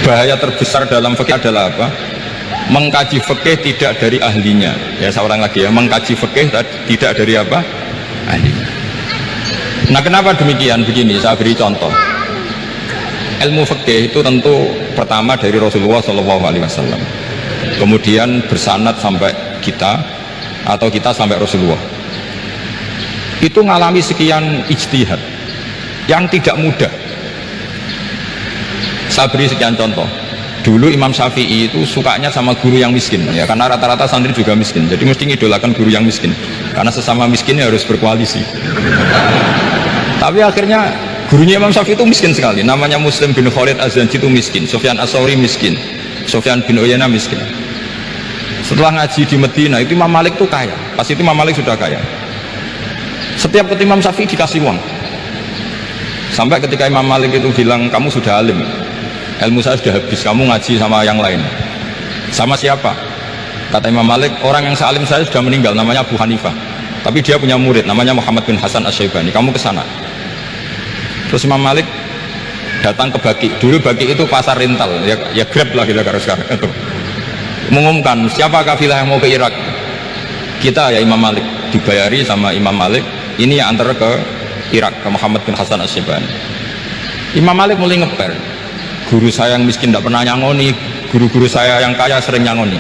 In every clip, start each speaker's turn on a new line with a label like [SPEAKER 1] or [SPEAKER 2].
[SPEAKER 1] bahaya terbesar dalam fikih adalah apa? Mengkaji fikih tidak dari ahlinya. Ya saya ulang lagi ya, mengkaji fikih tidak dari apa? Ahlinya. Nah kenapa demikian? Begini, saya beri contoh. Ilmu fikih itu tentu pertama dari Rasulullah SAW, kemudian bersanad sampai kita atau kita sampai Rasulullah. Itu ngalami sekian ijtihad yang tidak mudah. Saya beri sekian contoh. Dulu Imam Syafi'i itu sukanya sama guru yang miskin, ya karena rata-rata santri juga miskin, jadi mesti ngidolakan guru yang miskin, karena sesama miskin harus berkoalisi. Tapi akhirnya gurunya Imam Syafi'i itu miskin sekali, namanya Muslim bin Khalid Az-Zanji itu miskin, Sufyan As-Tsauri miskin, Sufyan bin Uyainah miskin. Setelah ngaji di Medina itu Imam Malik itu kaya, pas itu Imam Malik sudah kaya. Setiap ketemu Imam Syafi'i dikasih uang, sampai ketika Imam Malik itu bilang, kamu sudah alim, ilmu saya sudah habis, kamu ngaji sama yang lain. Sama siapa? Kata Imam Malik, orang yang sealim saya sudah meninggal, namanya Abu Hanifah, tapi dia punya murid namanya Muhammad bin Hasan Asy-Syaibani, kamu ke sana. Terus Imam Malik datang ke Baqi. Dulu Baqi itu pasar rental, ya Grab lah kita sekarang itu. Mengumumkan siapa kafilah yang mau ke Irak, kita ya Imam Malik, dibayari sama Imam Malik, ini yang antar ke Irak, ke Muhammad bin Hasan Asy-Syaibani. Imam Malik mulai ngeper, guru saya yang miskin tidak pernah nyangoni, guru-guru saya yang kaya sering nyangoni.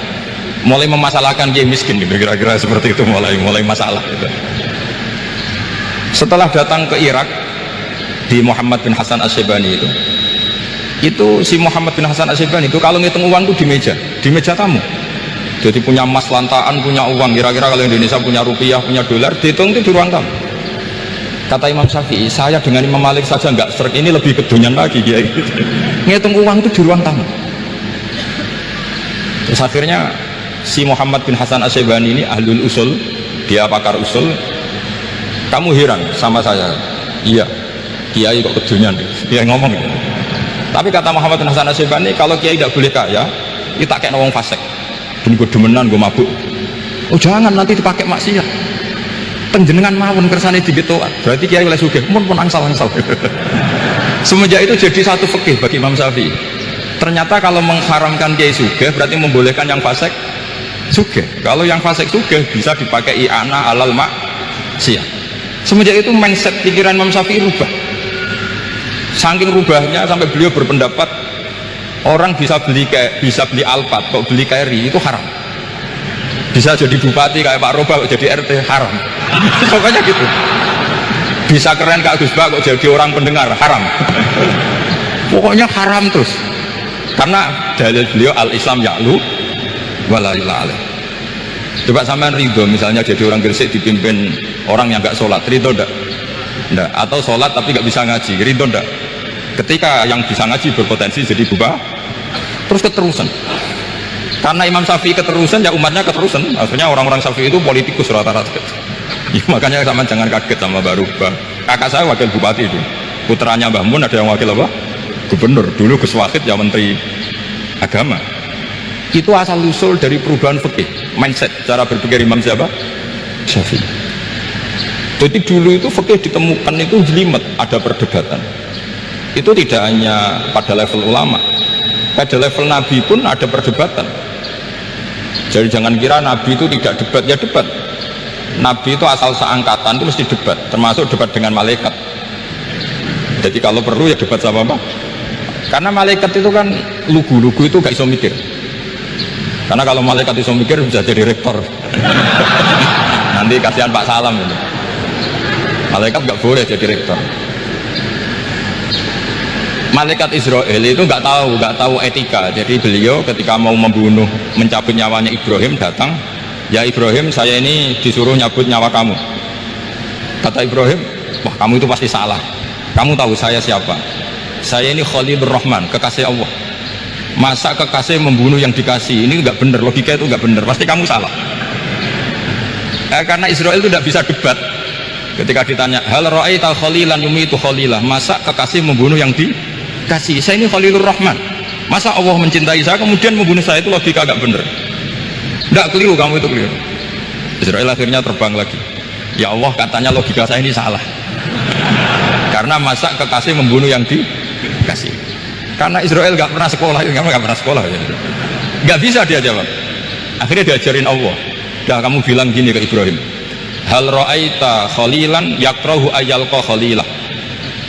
[SPEAKER 1] Mulai memasalahkan dia miskin gitu, kira-kira seperti itu, mulai masalah gitu. Setelah datang ke Irak di Muhammad bin Hasan Asy-Syaibani itu si Muhammad bin Hasan Asy-Syaibani itu kalau ngitung uang itu di meja tamu. Jadi punya emas lantaan, punya uang, kira-kira kalau Indonesia punya rupiah, punya dolar, dihitung itu di ruang tamu. Kata Imam Syafi'i, saya dengan Imam Malik saja nggak serik, ini lebih kedonyan lagi dia gitu. Ngitung uang itu di ruang tamu. Terus akhirnya si Muhammad bin Hasan Asy-Syaibani ini ahlul usul, dia pakar usul. Kamu heran sama saya? Iya, kiai kok kedonyan, dia ngomong gitu. Tapi kata Muhammad bin Hasan Asy-Syaibani, kalau kiai tidak boleh kaya, kita kayak wong fasik, dan gue demenan, gue mabuk. Oh jangan, nanti dipakai maksiat. Penjenengan mawon kersane digetoan, berarti kiai oleh sugih, pun angsal. Semenjak itu jadi satu fikih bagi Imam Syafi'i. Ternyata kalau mengharamkan kiai sugih berarti membolehkan yang fasik sugih. Kalau yang fasik sugih bisa dipakai i'anah alal maksiyah. Semenjak itu mindset pikiran Imam Syafi'i rubah. Saking rubahnya sampai beliau berpendapat orang bisa beli Alphard kok beli Carry itu haram. Bisa jadi bupati kayak Pak Roba kok jadi RT haram. Pokoknya gitu. Bisa keren Kak Gus Bah kok jadi orang pendengar haram. Pokoknya haram terus. Karena dalil beliau al-Islam ya'lu wala ilaha. Coba sampean ridho misalnya jadi orang Gresik dipimpin orang yang nggak sholat, ridho ndak? Ndak. Atau sholat tapi nggak bisa ngaji, ridho ndak? Ketika yang bisa ngaji berpotensi jadi bupati, terus keterusan. Karena Imam Syafi'i keterusan, ya umatnya keterusan. Maksudnya orang-orang Syafi'i itu politikus rata-rata. Ya, makanya sama jangan kaget sama Mbak Rubah. Kakak saya wakil bupati itu, putranya Mbah Mun ada yang wakil apa? Gubernur. Dulu Gus Wahid ya menteri agama. Itu asal usul dari perubahan fikih, mindset cara berpikir Imam siapa? Syafi'i. Jadi dulu itu fikih ditemukan itu jelimet, ada perdebatan. Itu tidak hanya pada level ulama, pada level Nabi pun ada perdebatan. Jadi jangan kira Nabi itu tidak debat, ya debat. Nabi itu asal seangkatan itu mesti debat, termasuk debat dengan malaikat. Jadi kalau perlu ya debat sama apa? Karena malaikat itu kan lugu-lugu itu gak iso mikir. Karena kalau malaikat iso mikir bisa jadi rektor. Nanti kasihan Pak Salam itu. Malaikat gak boleh jadi rektor. Malaikat Israel itu nggak tahu etika. Jadi beliau ketika mau membunuh, mencabut nyawanya Ibrahim datang, ya Ibrahim saya ini disuruh nyabut nyawa kamu. Kata Ibrahim, wah kamu itu pasti salah. Kamu tahu saya siapa? Saya ini Khalilur Rahman, kekasih Allah. Masa kekasih membunuh yang dikasih? Ini nggak benar, logika itu nggak benar. Pasti kamu salah. Karena Israel itu tidak bisa debat. Ketika ditanya, hal ra'aita khalilan yumitu khalilah, masa kekasih membunuh yang dikasih? Saya ini Khalilur Rahman, masa Allah mencintai saya kemudian membunuh saya? Itu logika agak bener. Tidak keliru, kamu itu keliru. Israel akhirnya terbang lagi. Ya Allah, katanya logika saya ini salah. Karena masa kekasih membunuh yang dikasih? Karena Israel nggak pernah sekolah, kamu nggak pernah sekolah ya. Nggak bisa dia jawab. Akhirnya diajarin Allah. Dah kamu bilang gini ke Ibrahim, hal ra'aita khalilan yakrahu ayyalqa khalilah.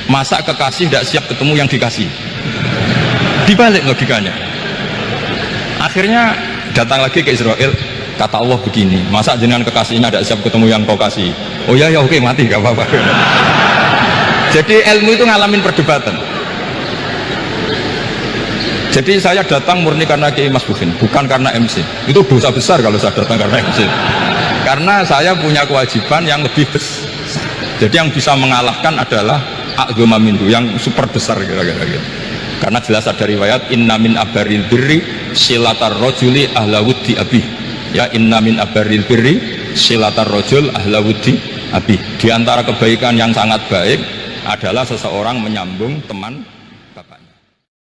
[SPEAKER 1] Masa kekasih tidak siap ketemu yang dikasih? Dibalik logikanya. Akhirnya datang lagi ke Israel, kata Allah begini, masa jenengan kekasihnya tidak siap ketemu yang kau kasih? Oh ya ya oke, mati gak apa-apa. Jadi ilmu itu ngalamin perdebatan. Jadi saya datang murni karena Kiai Mas Bukin, bukan karena MC. Itu dosa besar kalau saya datang karena MC. Karena saya punya kewajiban yang lebih besar. Jadi yang bisa mengalahkan adalah a'dzama minhu, yang super besar kira-kira gitu. Karena jelas ada riwayat inna min abaril birri silatar rajuli ahla wuddi abi. Ya inna min abaril birri silatar rajul ahla wuddi abi. Di antara kebaikan yang sangat baik adalah seseorang menyambung teman